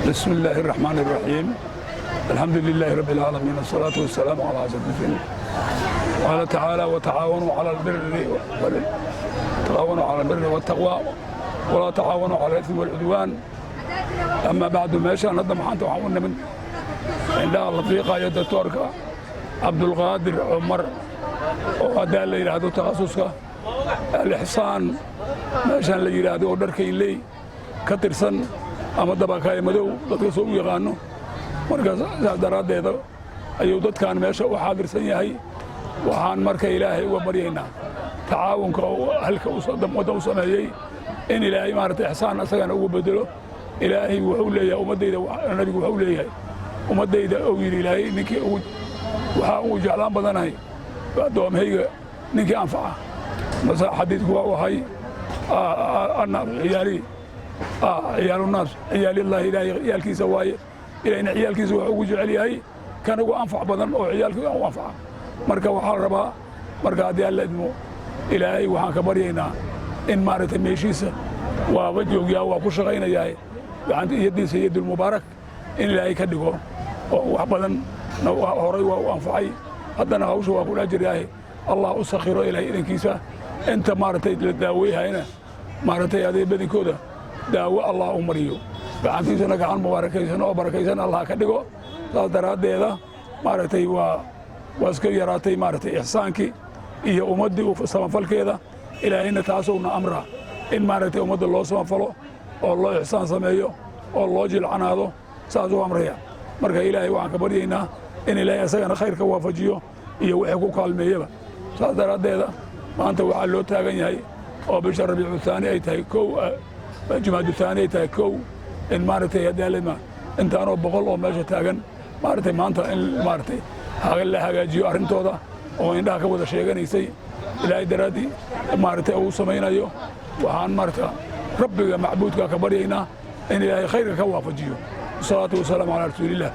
بسم الله الرحمن الرحيم. الحمد لله رب العالمين، الصلاة والسلام على أشرف المرسلين. قال تعالى: وتعاونوا على البر والتقوى ولا تعاونوا على الإثم والعدوان. أما بعد ماشان هذا محانت وحاولنا من عندها الرفيقة يد التوركة عبد القادر عمر وهذا اللي يرادوا تخصصك الإحسان ماشان اللي يرادوا دركي لي كترسن ama dabakaay madow dadka soo yaqaano markaas daradeeda ayuu dadkan meesha u xaadirsan yahay. waxaan marka ilaahay uga baryaynaa tacaawunka halka uu wadda u sameeyey in ilaahay maartay ihsaan asagana ugu bedelo. ilaahay wuxuu leeyahay ummadayda, nabigu wuxuu leeyahay ummadayda oo yiri ilaahay ninkii waxa uu jeclaan badanahay adoomahayga ninkii anfaca. masa xadiidku waa wahay ana عيال الناس عيال الله عيال كيسة واي إلى عيال كيسة وعوج عليها كانوا أنفع بدن أو عيال كيسة أنفع مركا وحاربا مركا ديال لدمو إلهي وحان كبرينا إن مارت ميشيسة ووجهوا يا وكل شغينا جاي عند يدي سيد المبارك إن إلهي كدقوا وحبدن هوري وأنفعي هذا نهوش وأقول أجر ياهي الله أسخر إلهي إذن كيسة أنت مارت للداويها هنا مارت هذه بدن كودا daawo allah u mariyo gacantiisana gacan mubarakaysan oo barakaysan allah ka dhigo. saas daraadeeda maaragtay waa iska yaraatay maaragtay ihsaankii iyo ummaddii u samafalkeeda. ilaahayna taasowna amra in maaragtay ummadda loo samafalo oo loo ihsaan sameeyo oo loo jilcanaado saasuu amraya. marka ilaahay waxaan ka baryaynaa in ilaahay asagana khayrka waafajiyo iyo wixii ku kaalmeeyaba. saas daraadeeda maanta waxaa loo taagan yahay oo bisha rabiicu thaani ay tahay جماد الثاني تاكو إن مارتي هدالما أنت أنا بقول أو ماشي تاجن مارتي ما أنت مارتي هقول لها جيو أرنتو ده وإن ده كبر شيء جنيسي إلى درادي مارتي أو سمينا يو وهان مارتا ربك معبودك كبرينا إن إلهي خيرك وافجيو. الصلاة والسلام على رسول الله.